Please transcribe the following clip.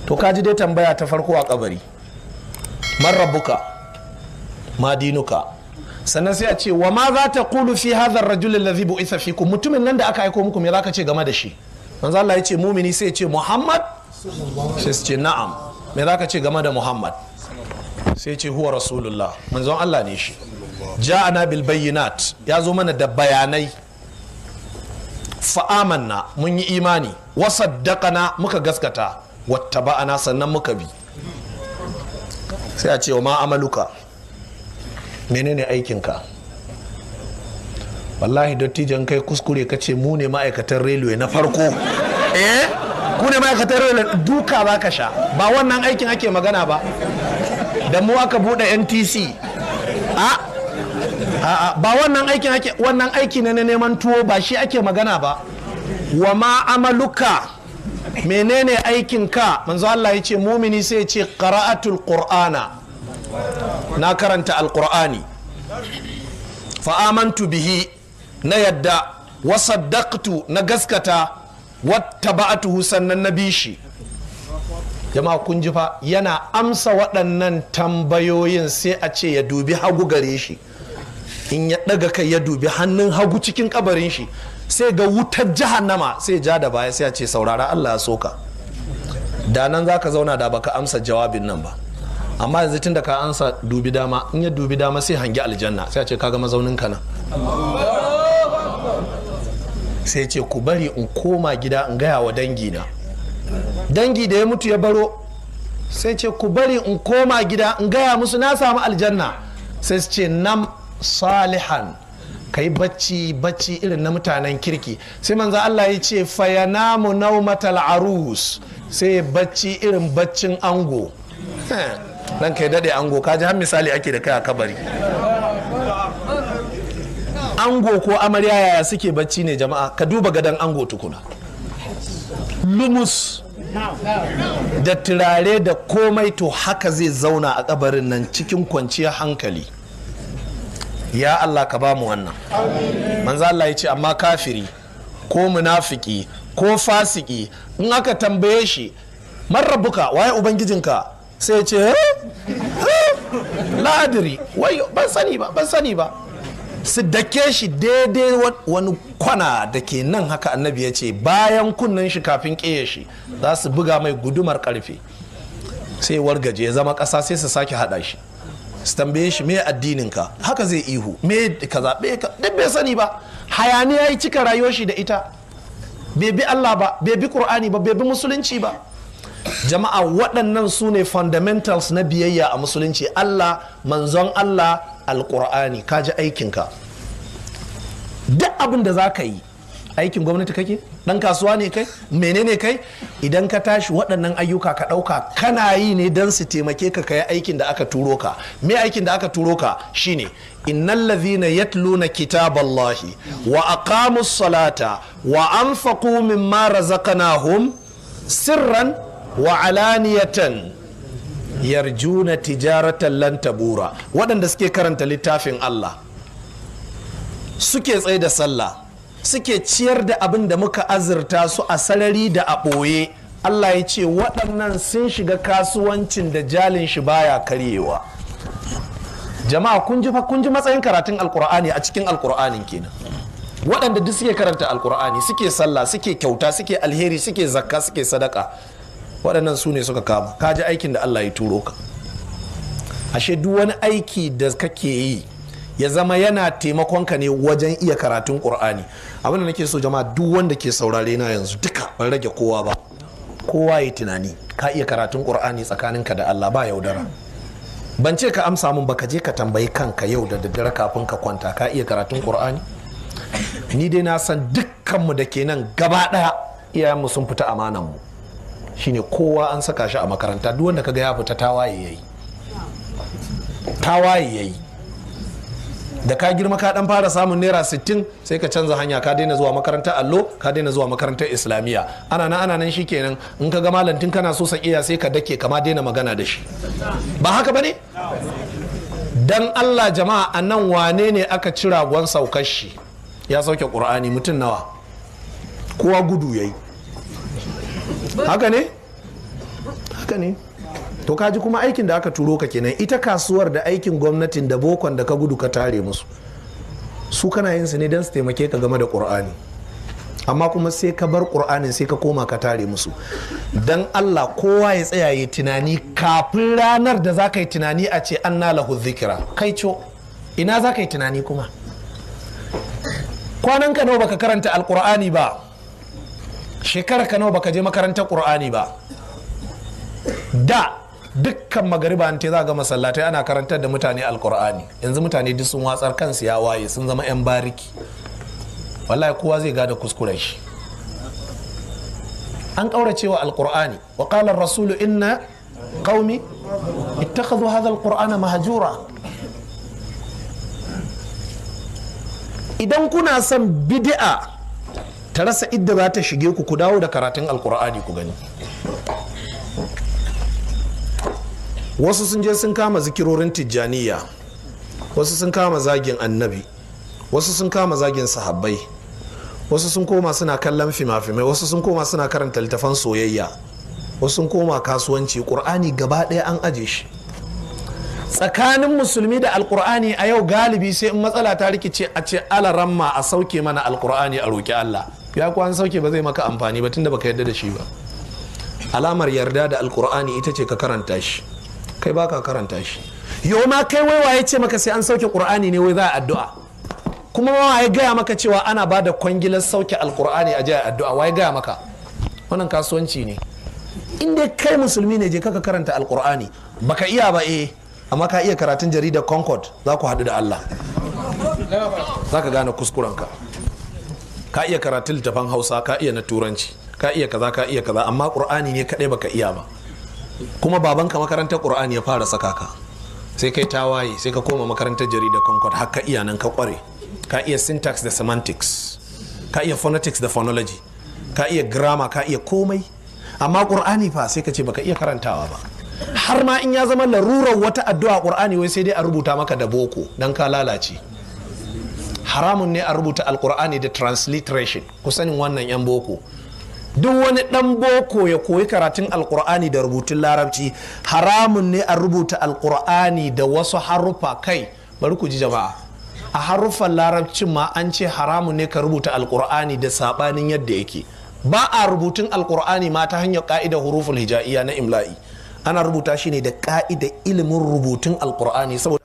to kaji dai tambaya ta farko a kabari, man rabbuka ma dinuka, sannan sai a ce wa ma za ta qulu fi hadha ar-rajul alladhi bu'itha fikum, mutumin nan da aka aiko muku me zaka ce game da shi? manzo Allah ya ce mumini sai ya ce Muhammad, sai su ce na'am, me zaka ce game da Muhammad? sai ce huwa rasulullah, manzon Allah ne shi, ja'ana bil bayyinat, ya zo mana da bayanai, fa'amanna mun yi imani, wa saddaqana muka gaskata, wattaba'ana sannan muka bi. sai a ce wa ma amaluka, menene aikinka? wallahi dattijan kai kuskure ka ce mu ne ma'aikatan railway na farko, ku ne ma'aikatan railway, duka za ka sha, ba wannan aikin ake magana ba. da mu aka bude NTC, ba wannan aikin ake, wannan aiki ne na neman tuwo, ba shi ake magana ba. wa ma amaluka, menene aikinka? manzo Allah ya ce mumini sai ya ce qara'atul qur'ana, na karanta alqur'ani, fa amantu bihi, na yadda, wa saddaqtu, na gaskata, wattaba'tuhu, sannan na bi shi. jama'a kun ji fa, yana amsa waɗannan tambayoyin sai a ce ya dubi hagu gare shi, in ya ɗaga kai ya dubi hannun hagu cikin kabarin shi, sai ga wutar jahannama, sai ja da baya sai a ce saurara, Allah ya soka. da nan za ka zauna da baka amsa jawabin nan ba, amma yanzu tun da ka amsa dubi dama, in ya dubi dama sai hangi aljanna, sai a ce kaga mazaunin ka nan. sai ce ku bari in koma gida in gaya wa dangi na, dangi da ya mutu ya baro, sai ce ku bari in koma gida in gaya musu na samu aljanna, sai su ce nam salihan, kai bacci irin na mutanen kirki. sai manzo Allah ya ce fayanamu naumatal arus, sai bacci irin baccin ango. nan kai dade ango, kaji har misali ake da kai a kabari. ango ko amarya yaya suke bacci ne jama'a? ka duba gadon ango tukuna, lumus da turare da komai, to haka zai zauna a kabarin nan cikin kwanciyar hankali. ya Allah ka ba mu wannan. manzo Allah ya ce amma kafiri ko munafiki ko fasiki in aka tambaye shi man rabbuka, waye ubangijinka, sai ya ce la adri, wai ban sani ba su dake shi daidai wani kwana da ke nan, haka annabi ya ce bayan kunnen shi kafin ƙeye shi za su buga mai gudumar karfe, sai wargaje ya zama ƙasa, sai su sake haɗa shi, su tambaye shi me addininka, haka zai ihu, me kaza, duk bai sani ba. hayaniya ya cika rayuwar shi da ita, bai bi Allah ba, bai bi Qur'ani ba, bai bi musulunci ba. jama'a waɗannan su ne fundamentals na biyayya a musulunci: Allah, manzon Allah, Al-Qur'ani. kaji aikinka. duk abin da za ka yi, aikin gwamnati kake, ɗan kasuwa ne kai, menene kai, idan ka tashi waɗannan ayyuka ka ɗauka kana yi ne don su taimake ka kai aikin da aka turo ka. me aikin da aka turo ka shine innal ladhina yatluna kitaballahi wa aqamus salata wa anfaqu mimma razaqnahum sirran wa alaniyatan yarjuna tijaratan lan tabura. waɗanda suke karanta littafin Allah, suke tsaye da sallah, suke ciyar da abin da muka azurta su a sarari da a ɓoye, Allah ya ce waɗannan sun shiga kasuwancin da jalin shi baya karyewa. jama'a kun ji matsayin karatun alkur'ani a cikin alkur'anin kenan. waɗanda duk suke karanta alkur'ani, suke sallah, suke kyauta, suke alheri, suke zakka, suke sadaka, waɗannan su ne suka kama. kaji aikin da Allah ya turo ka. ashe duk wani aiki da kake yi ya zama yana taimakon ka ne wajen iya karatun Qur'ani. abin da nake so jama'a, duk wanda ke saurare na yanzu duka, ban rage kowa ba, kowa ya tunani ka iya karatun Qur'ani tsakaninka da Allah, ba yaudara. ban ce ka amsa mun ba, ka je ka tambayi kanka yau da daddare kafin ka kwanta, ka iya karatun Qur'ani? ni dai na san dukkanmu da ke nan gaba daya iyayenmu sun fita amanan mu, shine kowa an saka shi a makaranta. duk wanda kaga ya fita tawaye yayi. da ka girma ka dan fara samun naira 60 sai ka canza hanya, ka daina zuwa makarantar allo, ka daina zuwa makarantar islamiyya. ana nan shikenan, in ka ga malantin kana so sakiya sai ka dake, kama daina magana da shi. ba haka bane? dan Allah jama'a, anan wane ne aka ci ragon saukar shi ya sauke Qur'ani? mutum nawa? kowa gudu yayi. haka ne? haka ne. To kaji kuma aikin da aka turo ka kenan, ita kasuwar da aikin gwamnatin da bokon da ka gudu ka tare musu, su kana yin su ne don su taimake ka game da ƙur'ani, amma kuma sai ka bar ƙur'anin sai ka koma ka tare musu. Dan Allah kowa ya tsaya ya tunani kafin ranar da za ka yi tunani a ce an lahu zikira, kai co ina za ka yi tunani kuma? Kwanan ka nawa baka karanta alƙur'ani ba, shekara ka nawa baka je makarantar ƙur'ani ba. Da dukkan magariba an te za ga masallatai ana karantar da mutane alkur'ani, yanzu mutane duk sun watsar, kansu ya waye, sun zama 'yan bariki. Wallahi kowa zai gada kuskuren shi. An kaurace wa alkur'ani. Wa qala ar-rasulu inna qaumi ittakhadhu hadha alqur'ana mahjura. Idan kuna son bid'a ta rasa idda za ta shige ku, ku dawo da karatun alkur'ani ku gani. Wasu sun je sun kama zikirorin tijjaniya, wasu sun kama zagin annabi, wasu sun kama zagin sahabbai, wasu sun koma suna kallon fima-fimai, wasu sun koma suna karanta littafan soyayya, wasu sun koma kasuwanci. Ƙur'ani gaba ɗaya an aje shi. Tsakanin musulmi da alƙur'ani a yau galibi sai in matsala ta rikice a ce alaramma a sauke mana alƙur'ani a roƙi Allah. Ya kuwa an sauke ba zai maka amfani ba tunda baka yarda da shi ba. Alamar yarda da alƙur'ani ita ce ka karanta shi, kai baka karanta shi. Yau ma kai wai waye ce maka sai an sauke ƙur'ani ne wai za a addu'a? Kuma waye gaya maka cewa ana ba da kwangilar sauke alƙur'ani a jiya addu'a? Waye gaya maka? Wannan kasuwanci ne. In dai kai musulmi ne je kaka karanta alƙur'ani, baka iya ba amma ka iya karatun jaridar Concord, za ku haɗu da Allah, za ka gane kuskurenka. Ka iya karatun littafan Hausa, ka iya na Turanci, ka iya kaza, amma ƙur'ani ne kaɗai baka iya ba. Kuma babanka makarantar ƙur'ani ya fara saka ka, sai kai tawaye, sai ka koma makarantar jaridar Concord, har ka iya nan ka ƙware. Ka iya syntax da semantics, ka iya phonetics da phonology, ka iya grammar, ka iya komai. Amma ƙur'ani fa sai ka ce baka iya karantawa ba. Har ma in ya zama larurar wata addu'a ƙur'ani wai sai dai a rubuta maka da boko dan ka lalace. Haramun ne a rubuta alƙur'ani da transliteration, ku sanin wannan yan boko. Duk wani ɗan boko ya koyi karatun alƙur'ani da rubutun larabci, haramun ne a rubuta alƙur'ani da wasu haruffa. Kai bari ku ji jama'a, a haruffan larabcin ma an ce haramun ne ka rubuta alƙur'ani da saɓanin yadda yake. Ba a rubutun alƙur'ani ma ta hanyar ƙa'idar huruful hija'iyya na imla'i, ana rubuta shi ne da ƙa'idar ilimin rubutun alƙur'ani saboda